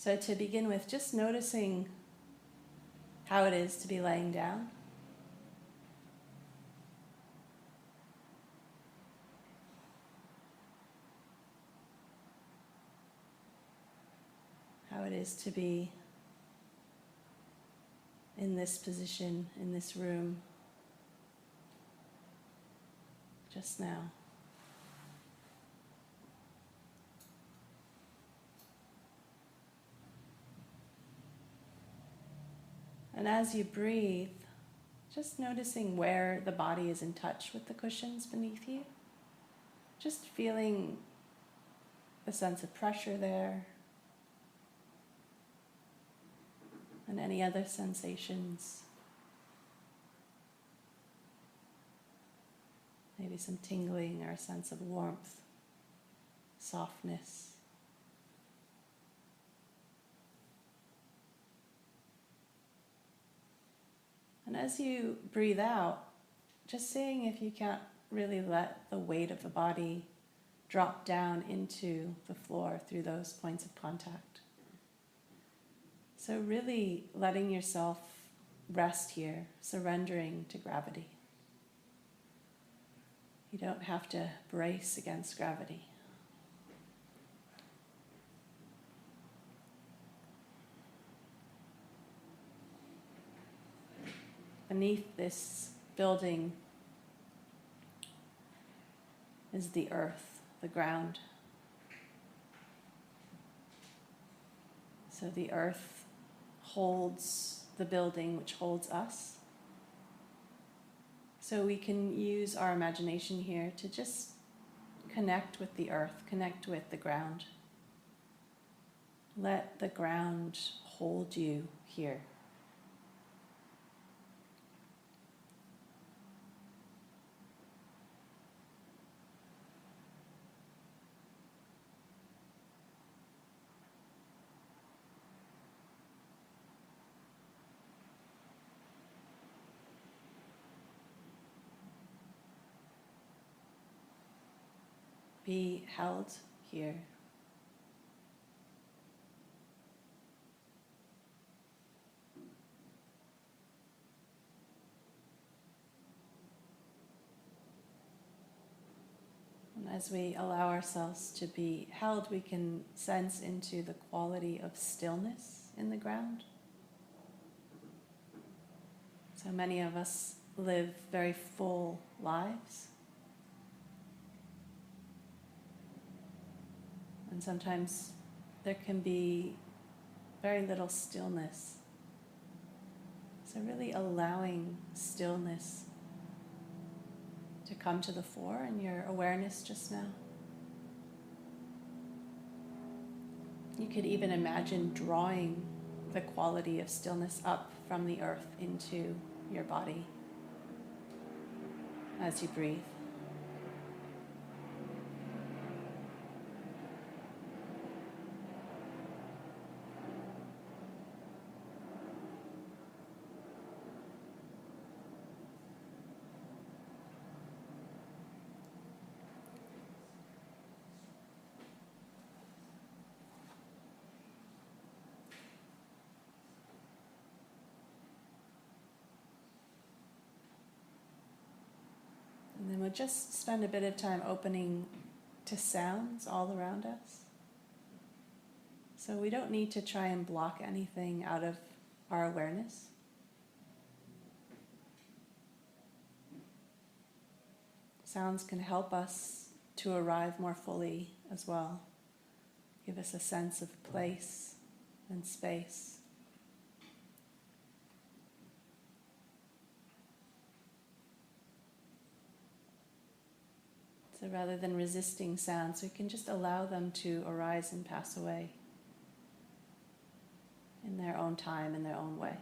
So to begin with, just noticing how it is to be laying down. How it is to be in this position, in this room, just now. And as you breathe, just noticing where the body is in touch with the cushions beneath you. Just feeling a sense of pressure there. And any other sensations. Maybe some tingling or a sense of warmth, softness. And as you breathe out, just seeing if you can't really let the weight of the body drop down into the floor through those points of contact. So really letting yourself rest here, surrendering to gravity. You don't have to brace against gravity. Beneath this building is the earth, the ground. So the earth holds the building, which holds us. So we can use our imagination here to just connect with the earth, connect with the ground. Let the ground hold you here. Be held here. And as we allow ourselves to be held, we can sense into the quality of stillness in the ground. So many of us live very full lives. And sometimes there can be very little stillness. So really allowing stillness to come to the fore in your awareness just now. You could even imagine drawing the quality of stillness up from the earth into your body as you breathe. And then we'll just spend a bit of time opening to sounds all around us. So we don't need to try and block anything out of our awareness. Sounds can help us to arrive more fully as well. Give us a sense of place and space. So rather than resisting sounds, we can just allow them to arise and pass away in their own time, in their own way.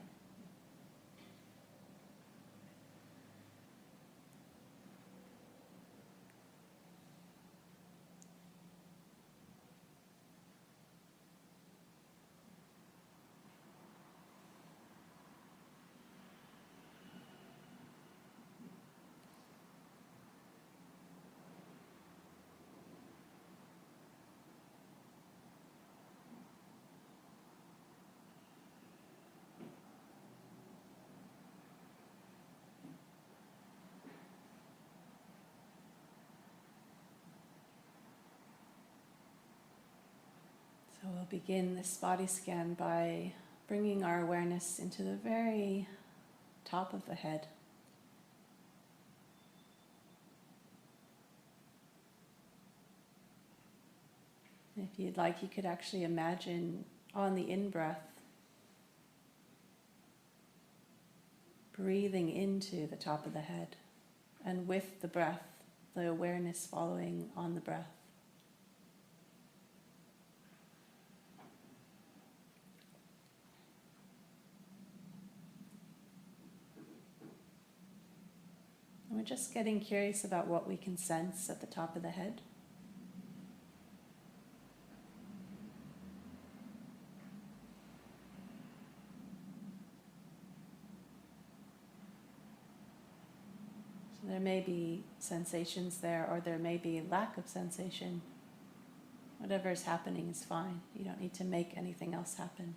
So we'll begin this body scan by bringing our awareness into the very top of the head. If you'd like, you could actually imagine on the in-breath, breathing into the top of the head, and with the breath, the awareness following on the breath. And we're just getting curious about what we can sense at the top of the head. There may be sensations there, or there may be lack of sensation. Whatever is happening is fine. You don't need to make anything else happen.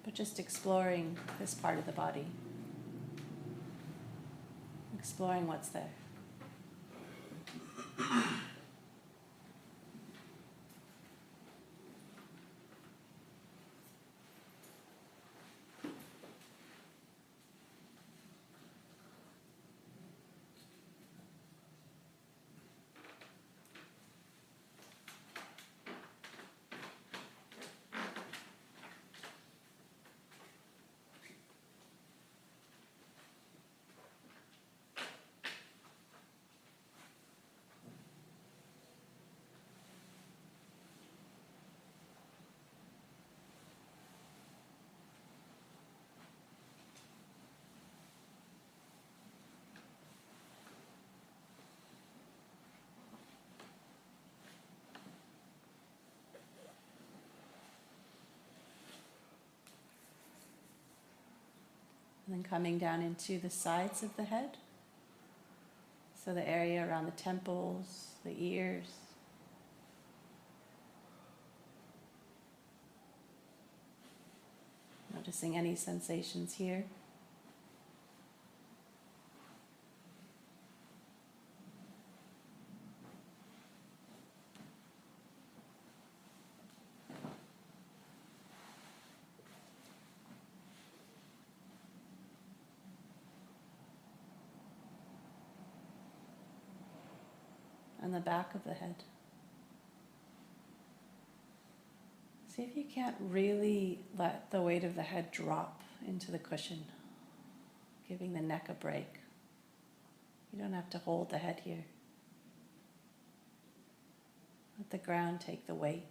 But just exploring this part of the body, exploring what's there. And then coming down into the sides of the head. So the area around the temples, the ears. Noticing any sensations here. And the back of the head. See if you can't really let the weight of the head drop into the cushion, giving the neck a break. You don't have to hold the head here. Let the ground take the weight.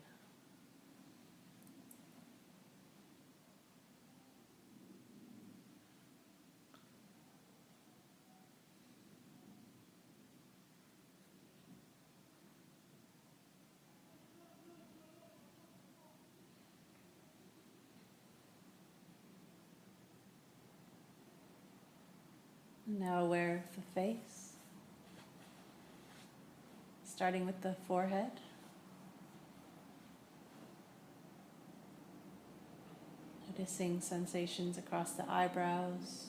Now aware of the face, starting with the forehead. Noticing sensations across the eyebrows.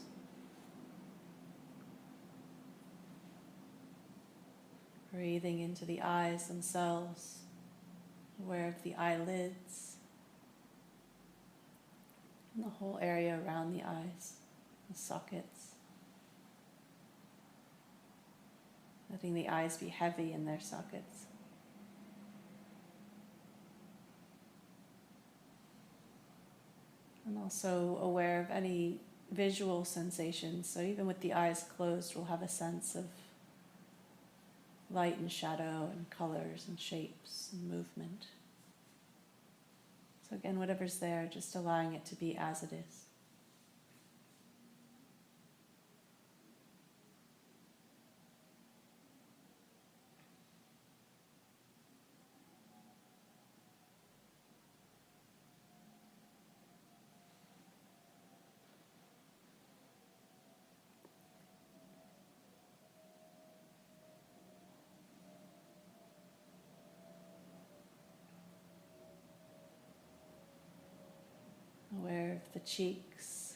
Breathing into the eyes themselves, aware of the eyelids, and the whole area around the eyes, the sockets. Letting the eyes be heavy in their sockets. And also aware of any visual sensations. So even with the eyes closed, we'll have a sense of light and shadow and colors and shapes and movement. So again, whatever's there, just allowing it to be as it is. cheeks,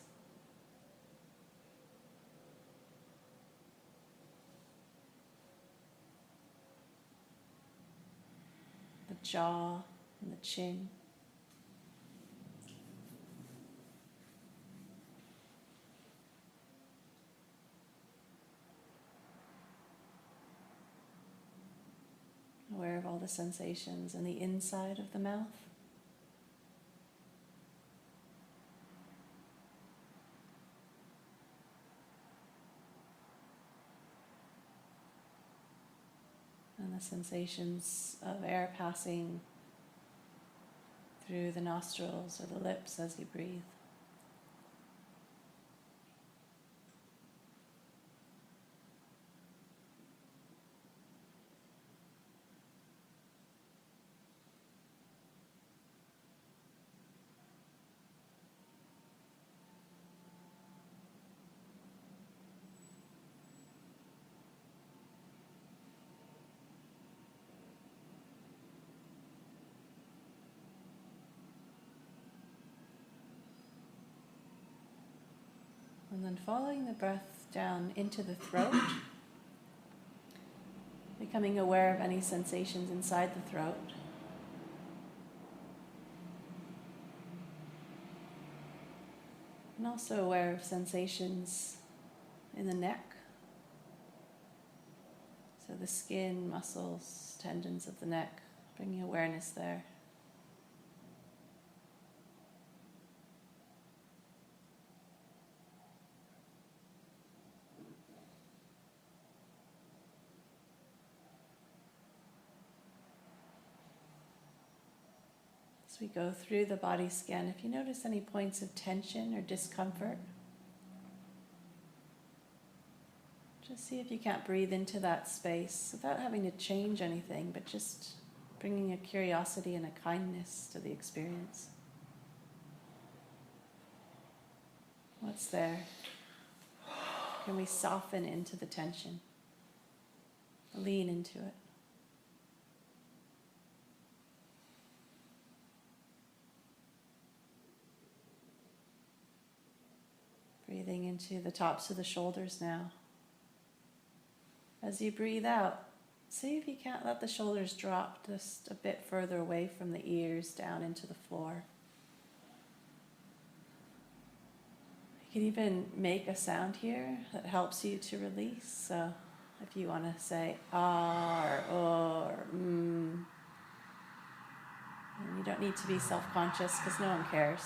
the jaw and the chin. Aware of all the sensations in the inside of the mouth. And the sensations of air passing through the nostrils or the lips as you breathe. And then following the breath down into the throat, becoming aware of any sensations inside the throat. And also aware of sensations in the neck. So the skin, muscles, tendons of the neck, bringing awareness there. As we go through the body scan, if you notice any points of tension or discomfort, just see if you can't breathe into that space without having to change anything, but just bringing a curiosity and a kindness to the experience. What's there? Can we soften into the tension? Lean into it. Breathing into the tops of the shoulders now. As you breathe out, see if you can't let the shoulders drop just a bit further away from the ears down into the floor. You can even make a sound here that helps you to release. So if you want to say ah or and you don't need to be self-conscious because no one cares.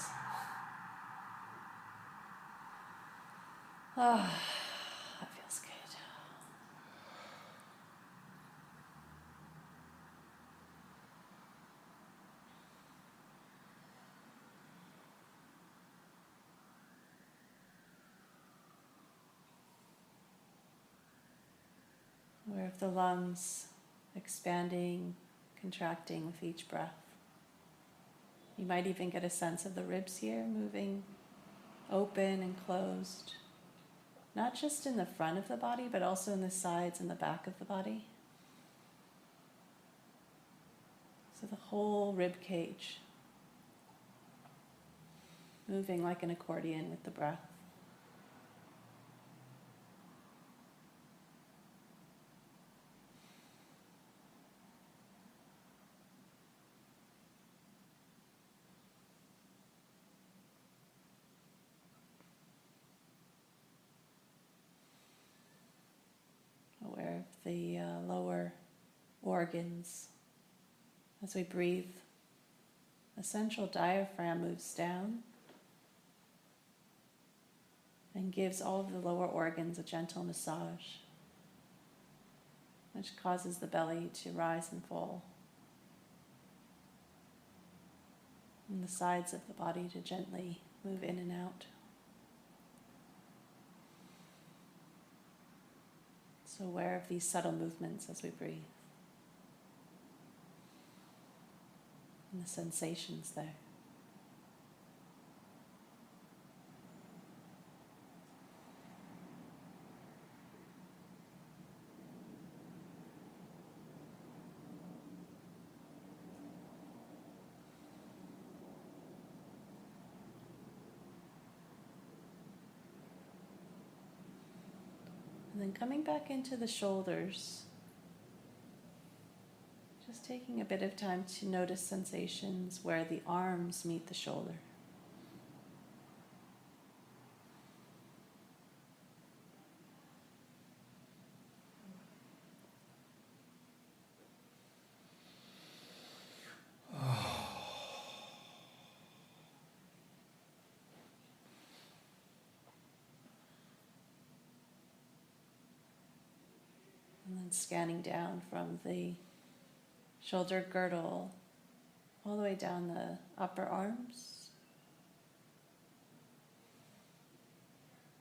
Ah, that feels good. Aware of the lungs expanding, contracting with each breath. You might even get a sense of the ribs here moving open and closed. Not just in the front of the body, but also in the sides and the back of the body. So the whole rib cage moving like an accordion with the breath. Aware of the lower organs. As we breathe, the central diaphragm moves down and gives all of the lower organs a gentle massage, which causes the belly to rise and fall, and the sides of the body to gently move in and out. So aware of these subtle movements as we breathe and the sensations there. And then coming back into the shoulders, just taking a bit of time to notice sensations where the arms meet the shoulder. And then scanning down from the shoulder girdle all the way down the upper arms.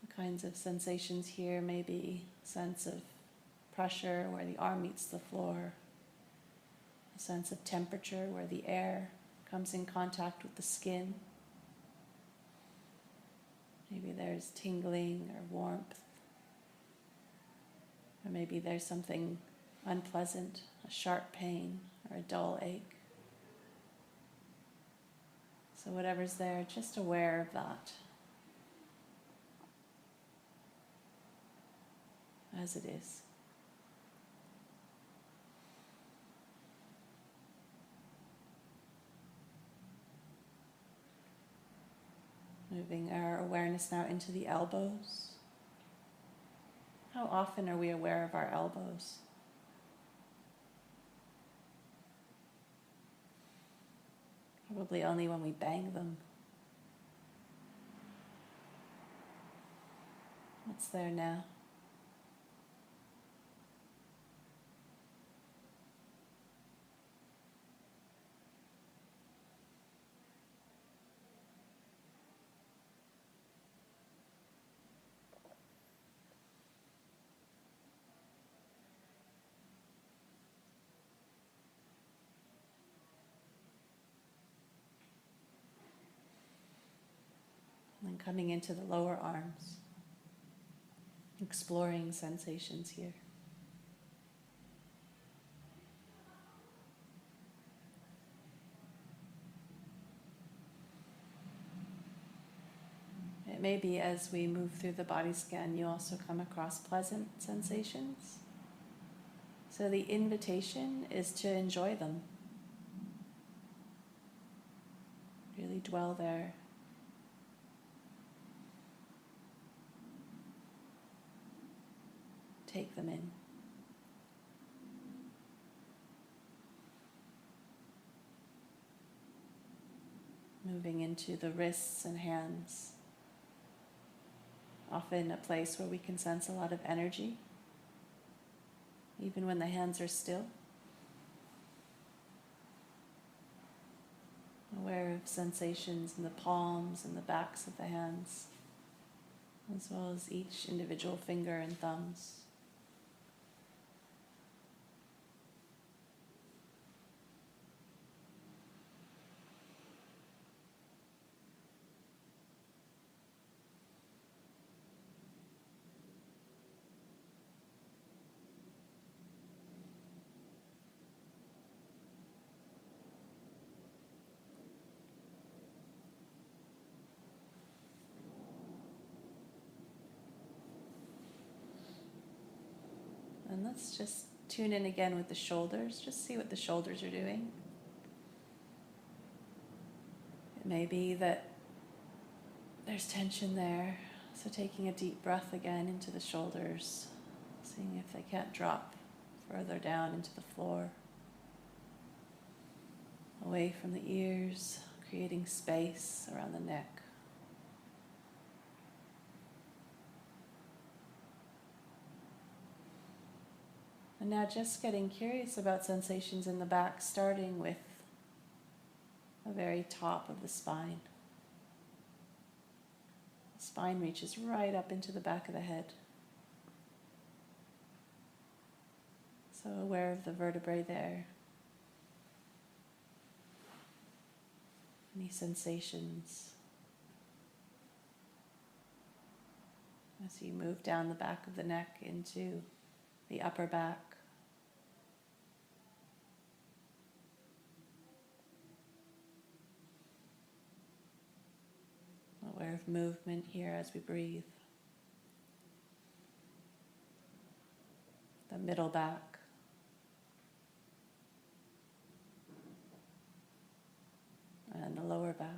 The kinds of sensations here may be a sense of pressure where the arm meets the floor, a sense of temperature where the air comes in contact with the skin. Maybe there's tingling or warmth, or maybe there's something unpleasant, a sharp pain or a dull ache. So whatever's there, just aware of that as it is. Moving our awareness now into the elbows. How often are we aware of our elbows? Probably only when we bang them. What's there now? And then coming into the lower arms, exploring sensations here. It may be as we move through the body scan, you also come across pleasant sensations. So the invitation is to enjoy them. Really dwell there. Take them in. Moving into the wrists and hands. Often a place where we can sense a lot of energy, even when the hands are still. Aware of sensations in the palms and the backs of the hands, as well as each individual finger and thumbs. And let's just tune in again with the shoulders, just see what the shoulders are doing. It may be that there's tension there, so taking a deep breath again into the shoulders, seeing if they can't drop further down into the floor, away from the ears, creating space around the neck. And now just getting curious about sensations in the back, starting with the very top of the spine. The spine reaches right up into the back of the head. So aware of the vertebrae there. Any sensations as you move down the back of the neck into the upper back. Aware of movement here as we breathe. the middle back, and the lower back.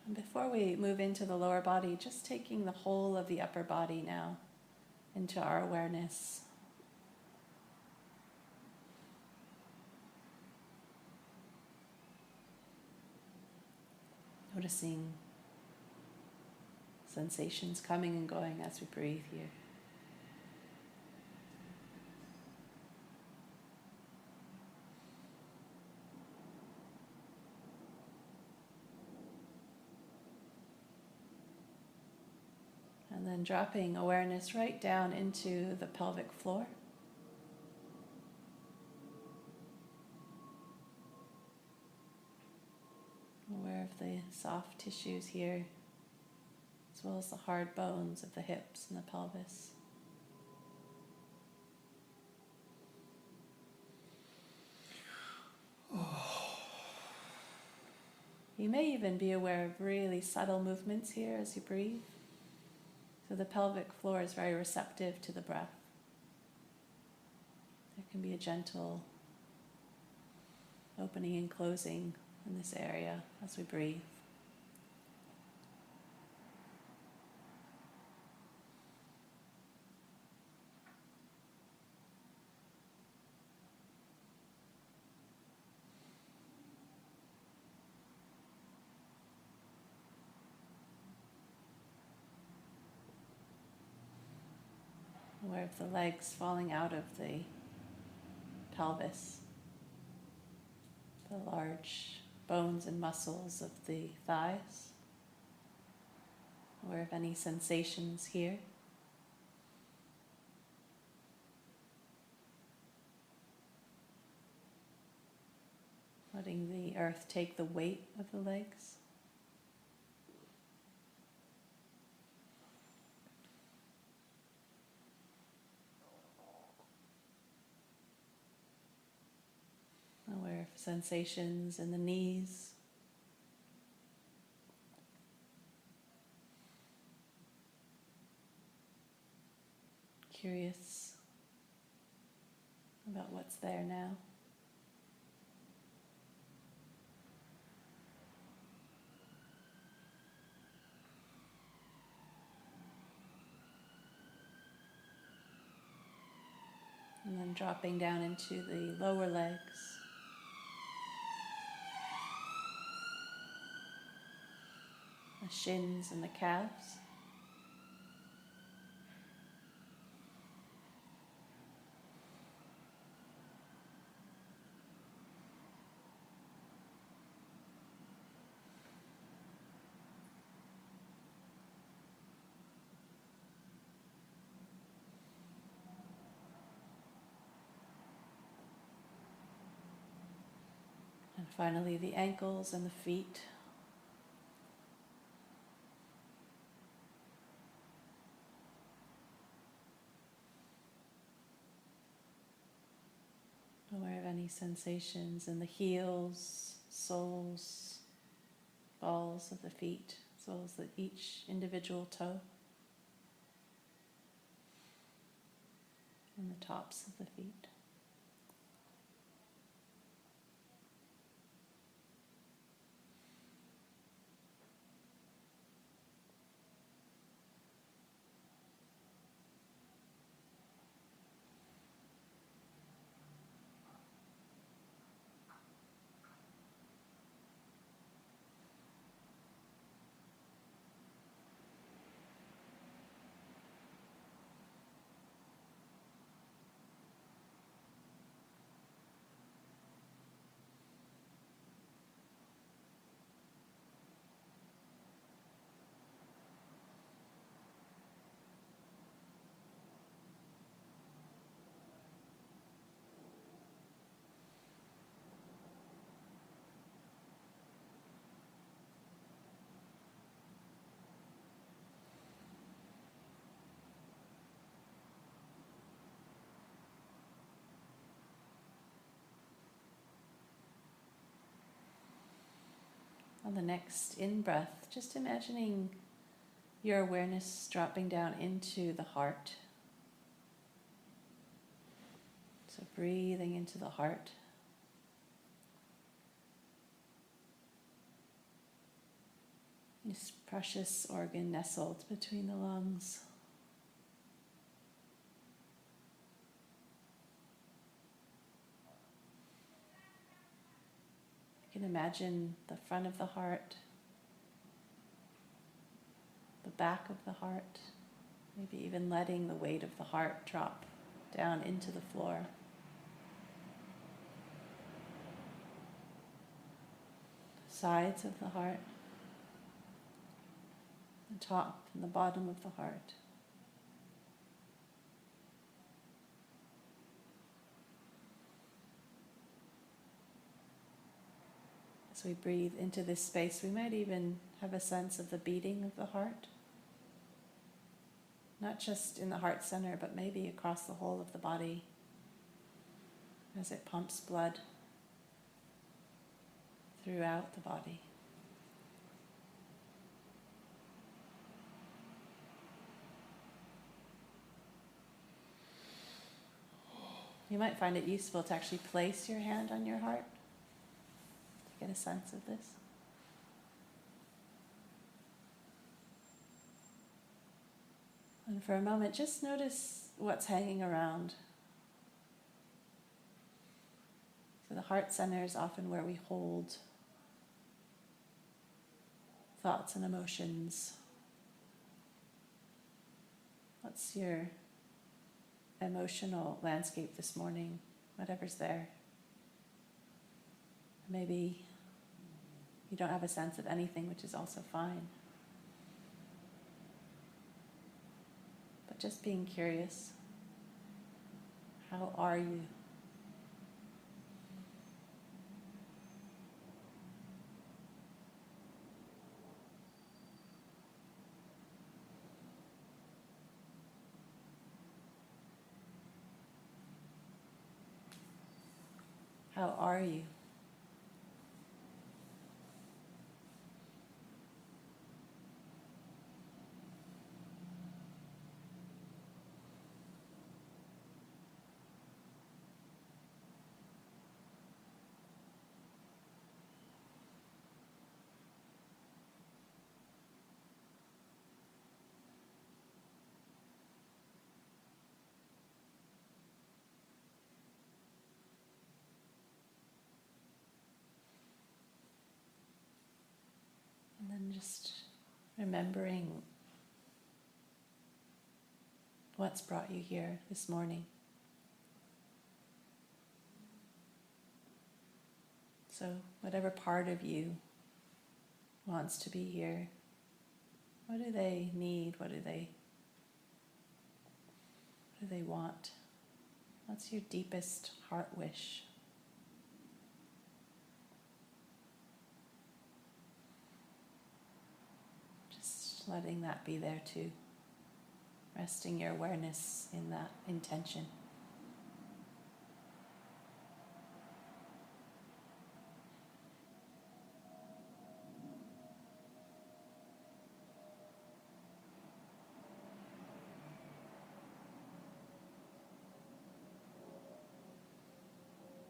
And before we move into the lower body, just taking the whole of the upper body now into our awareness. Noticing sensations coming and going as we breathe here. And then dropping awareness right down into the pelvic floor. Aware of the soft tissues here, as well as the hard bones of the hips and the pelvis. You may even be aware of really subtle movements here as you breathe. So the pelvic floor is very receptive to the breath. There can be a gentle opening and closing in this area as we breathe. Aware of the legs falling out of the pelvis, the large bones and muscles of the thighs. Aware of any sensations here. Letting the earth take the weight of the legs. Aware of sensations in the knees. Curious about what's there now. And then dropping down into the lower legs. The shins and the calves. And finally the ankles and the feet. Aware of any sensations in the heels, soles, balls of the feet, as well as each individual toe, and the tops of the feet. On the next in-breath, just imagining your awareness dropping down into the heart. So breathing into the heart. This precious organ nestled between the lungs. You can imagine the front of the heart, the back of the heart, maybe even letting the weight of the heart drop down into the floor. Sides of the heart, the top and the bottom of the heart. As we breathe into this space, we might even have a sense of the beating of the heart. Not just in the heart center, but maybe across the whole of the body as it pumps blood throughout the body. You might find it useful to actually place your hand on your heart to get a sense of this. And for a moment, just notice what's hanging around. So the heart center is often where we hold thoughts and emotions. What's your emotional landscape this morning? Whatever's there. Maybe you don't have a sense of anything, which is also fine. But just being curious. How are you? How are you? And then just remembering what's brought you here this morning. So whatever part of you wants to be here, what do they need? What do they want? What's your deepest heart wish? Just letting that be there too. Resting your awareness in that intention.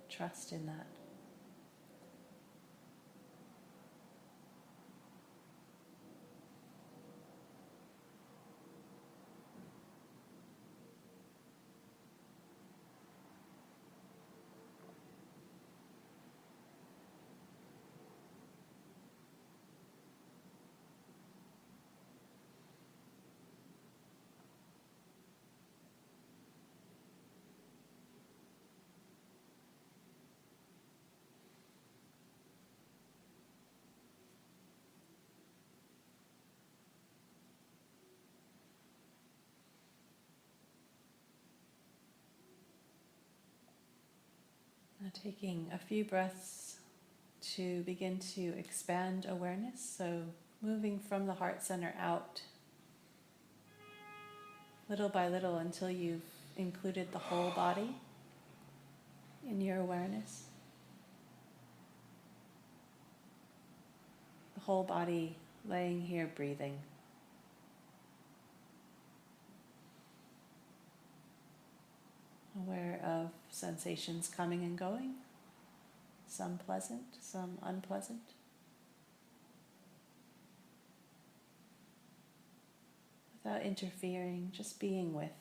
Trust in that. Now taking a few breaths to begin to expand awareness, so moving from the heart center out, little by little, until you've included the whole body in your awareness. The whole body laying here breathing. Aware of sensations coming and going, some pleasant, some unpleasant. Without interfering, just being with.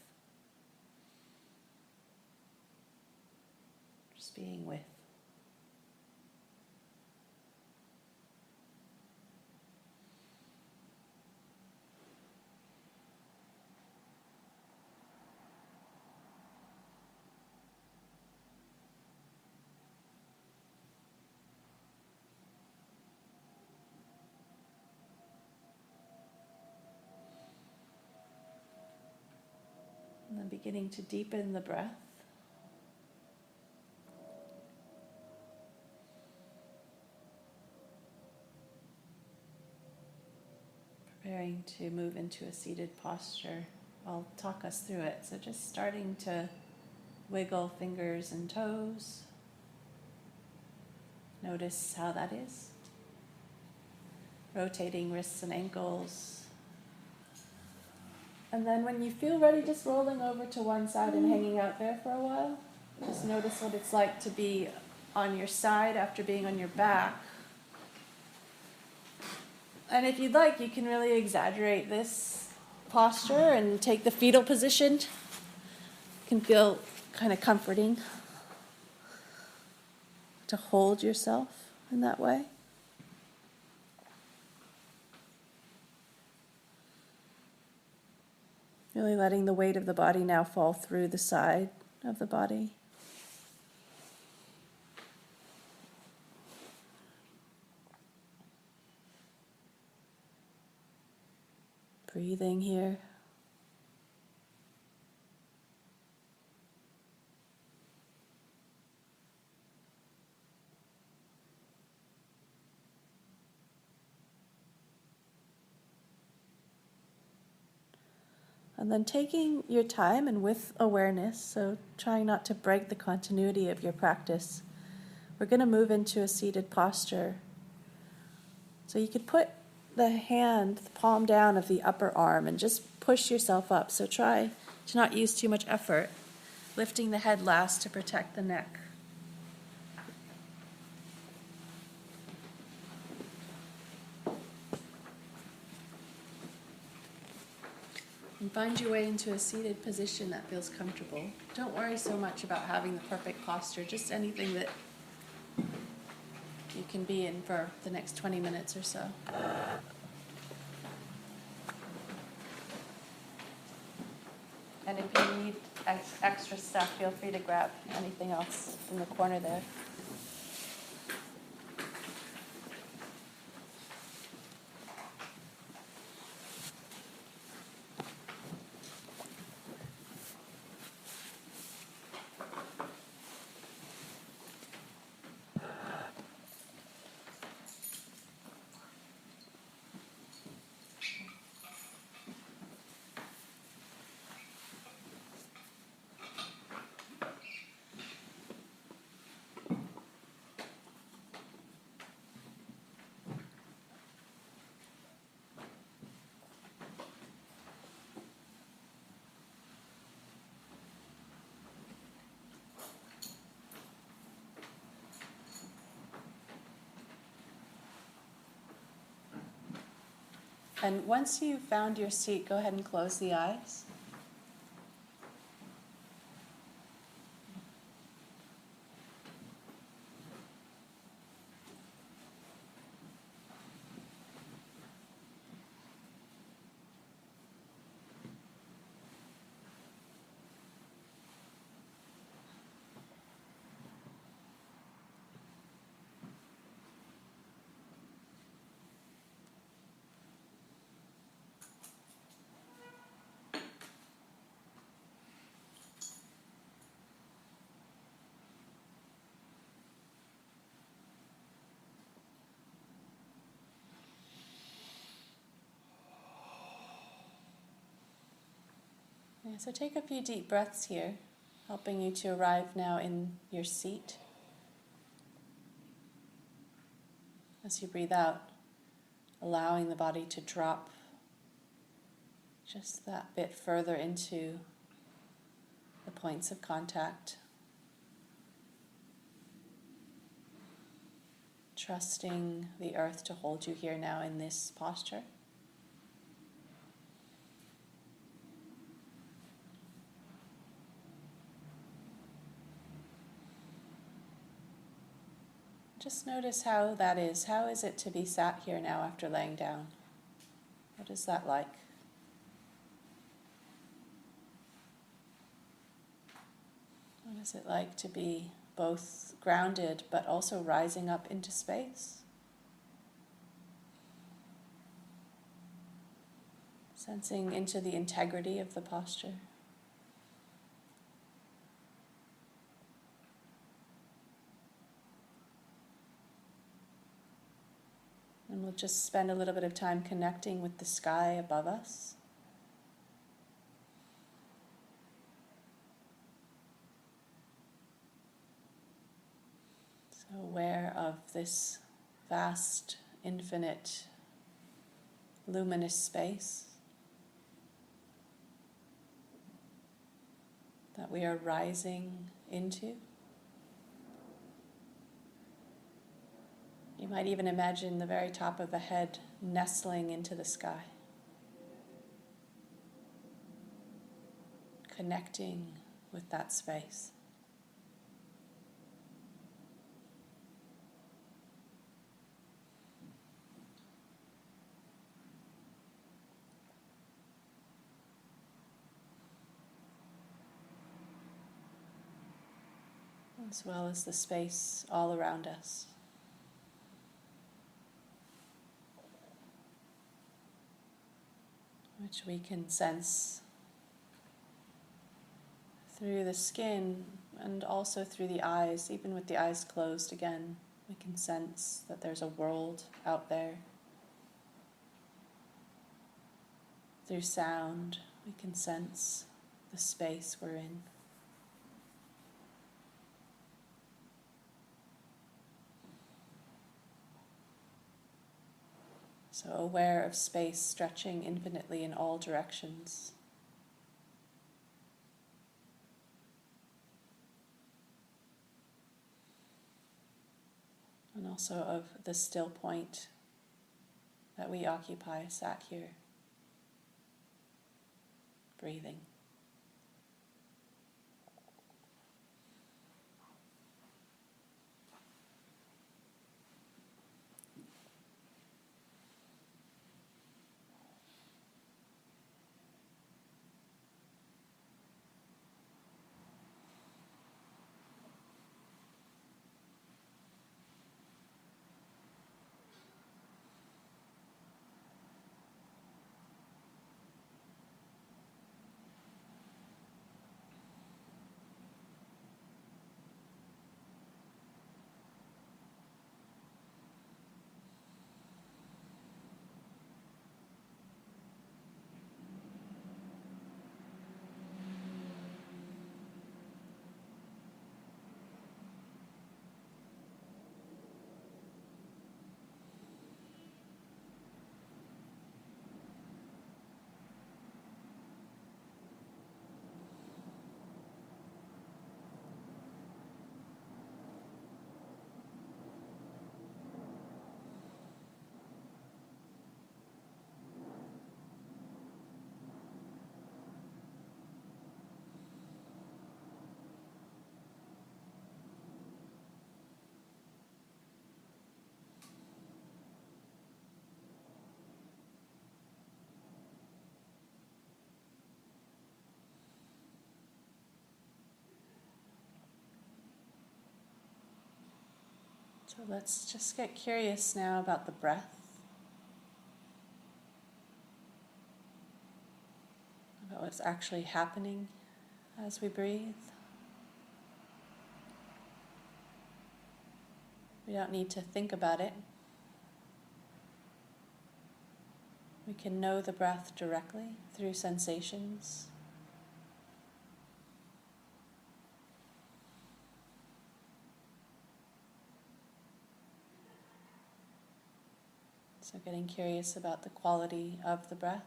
Just being with. And then beginning to deepen the breath. Preparing to move into a seated posture. I'll talk us through it. So just starting to wiggle fingers and toes. Notice how that is. Rotating wrists and ankles. And then when you feel ready, just rolling over to one side and hanging out there for a while. Just notice what it's like to be on your side after being on your back. And if you'd like, you can really exaggerate this posture and take the fetal position. It can feel kind of comforting to hold yourself in that way. Really letting the weight of the body now fall through the side of the body. Breathing here. And then taking your time and with awareness, so trying not to break the continuity of your practice, we're going to move into a seated posture. So you could put the palm down of the upper arm and just push yourself up. So try to not use too much effort, lifting the head last to protect the neck. And find your way into a seated position that feels comfortable. Don't worry so much about having the perfect posture, just anything that you can be in for the next 20 minutes or so. And if you need extra stuff, feel free to grab anything else in the corner there. And once you've found your seat, go ahead and close the eyes. Yeah, so take a few deep breaths here, helping you to arrive now in your seat. As you breathe out, allowing the body to drop just that bit further into the points of contact. Trusting the earth to hold you here now in this posture. Just notice how that is. How is it to be sat here now after laying down? What is that like? What is it like to be both grounded but also rising up into space? Sensing into the integrity of the posture. And we'll just spend a little bit of time connecting with the sky above us. So aware of this vast, infinite, luminous space that we are rising into. You might even imagine the very top of the head nestling into the sky, connecting with that space. As well as the space all around us. Which we can sense through the skin and also through the eyes. Even with the eyes closed again, we can sense that there's a world out there. Through sound, we can sense the space we're in. So aware of space stretching infinitely in all directions. And also of the still point that we occupy, sat here, breathing. So let's just get curious now about the breath, about what's actually happening as we breathe. We don't need to think about it. We can know the breath directly through sensations. So getting curious about the quality of the breath,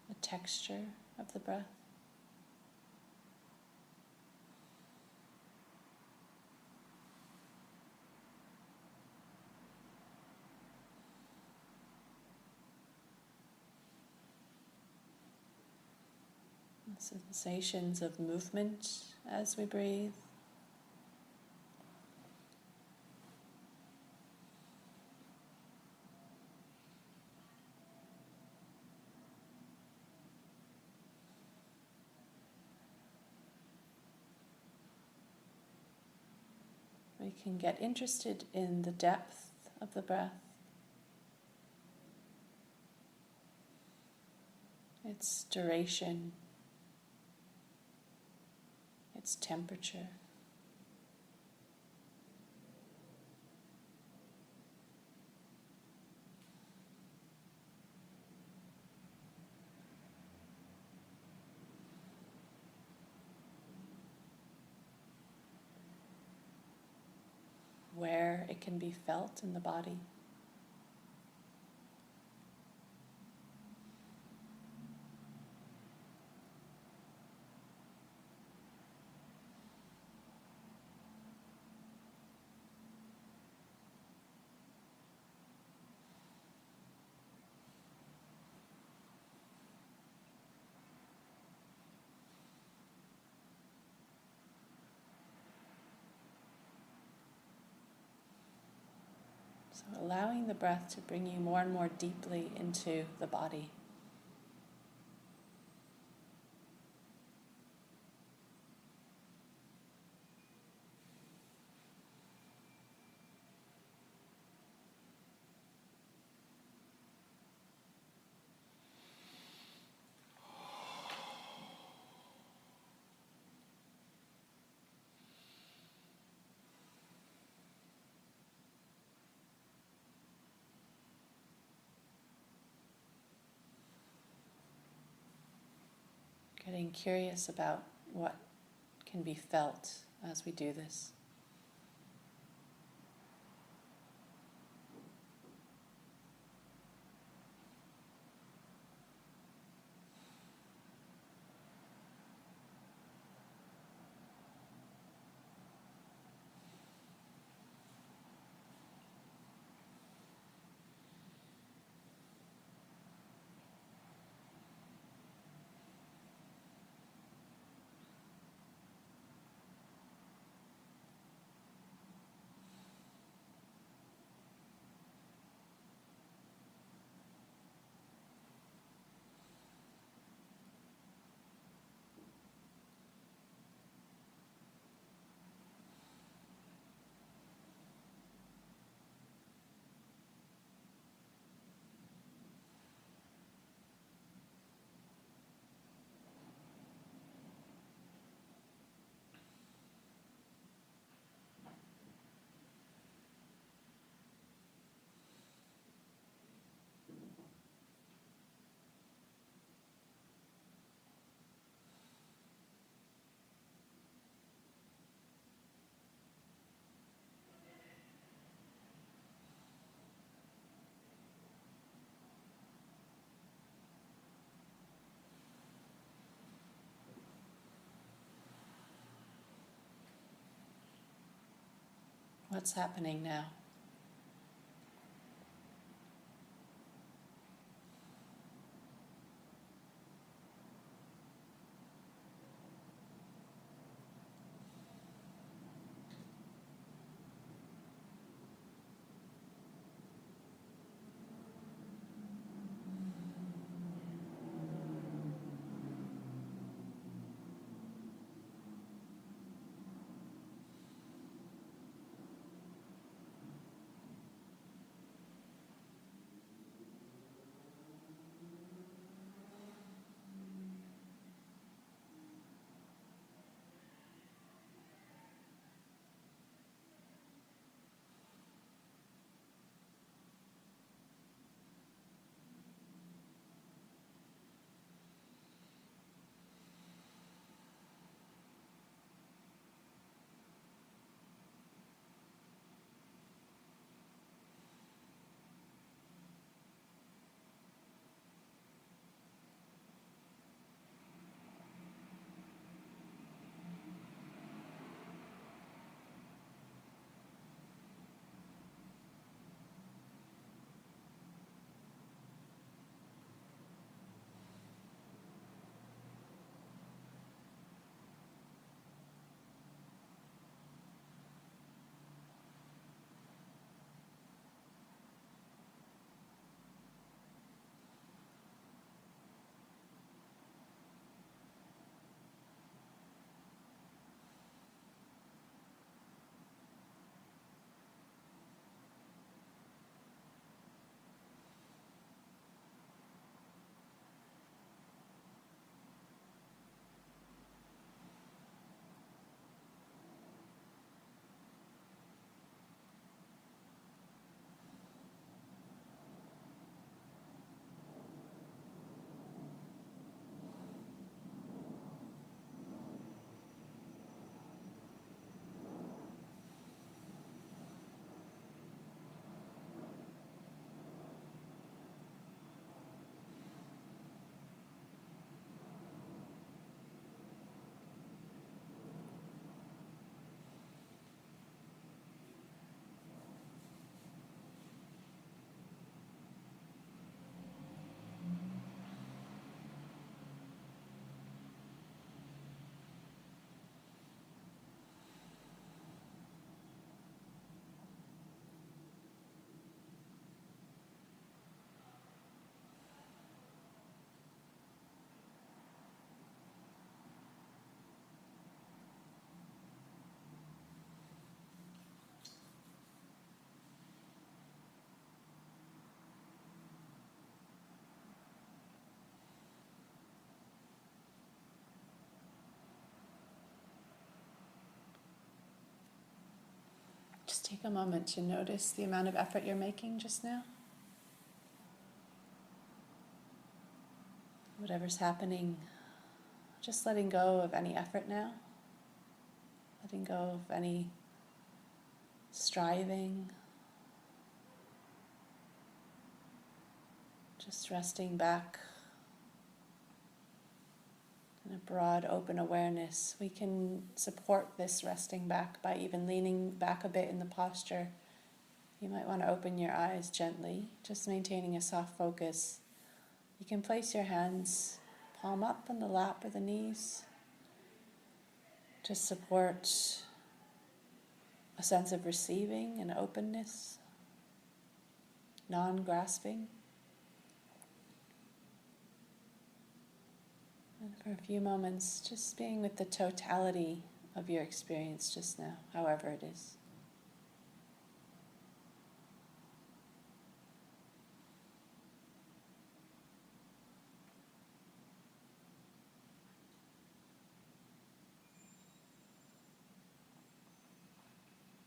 the texture of the breath. Sensations of movement as we breathe. We can get interested in the depth of the breath, its duration, its temperature. Where it can be felt in the body. So allowing the breath to bring you more and more deeply into the body. Getting curious about what can be felt as we do this. What's happening now? take a moment to notice the amount of effort you're making just now. Whatever's happening, just letting go of any effort now. Letting go of any striving. Just resting back in a broad, open awareness. We can support this resting back by even leaning back a bit in the posture. You might want to open your eyes gently, just maintaining a soft focus. You can place your hands palm up on the lap or the knees. Just support a sense of receiving and openness, non-grasping. And for a few moments, just being with the totality of your experience just now, however it is.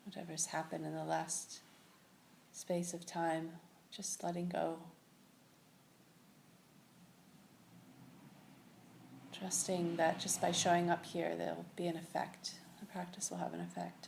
Whatever's happened in the last space of time, just letting go. Trusting that just by showing up here, there'll be an effect. The practice will have an effect.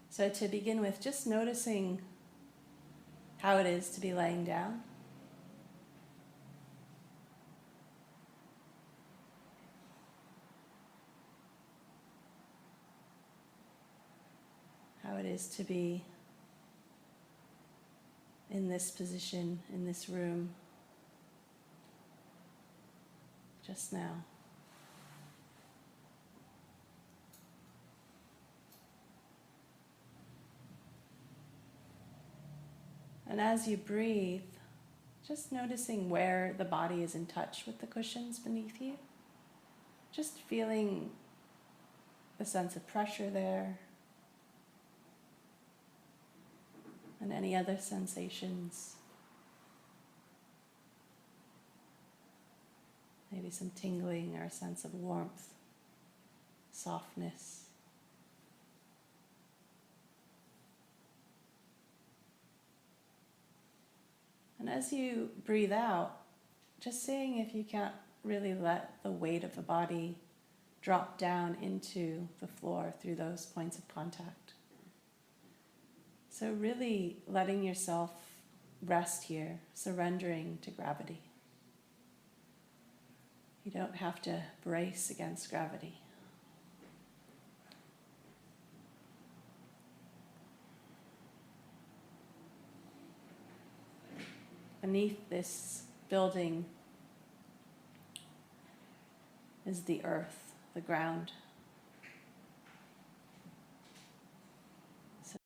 So to begin with, just noticing how it is to be laying down. How it is to be in this position, in this room, just now. And as you breathe, just noticing where the body is in touch with the cushions beneath you. Just feeling the sense of pressure there. And any other sensations. Maybe some tingling or a sense of warmth, softness. And as you breathe out, just seeing if you can't really let the weight of the body drop down into the floor through those points of contact. So really letting yourself rest here, surrendering to gravity. You don't have to brace against gravity. Beneath this building is the earth, the ground.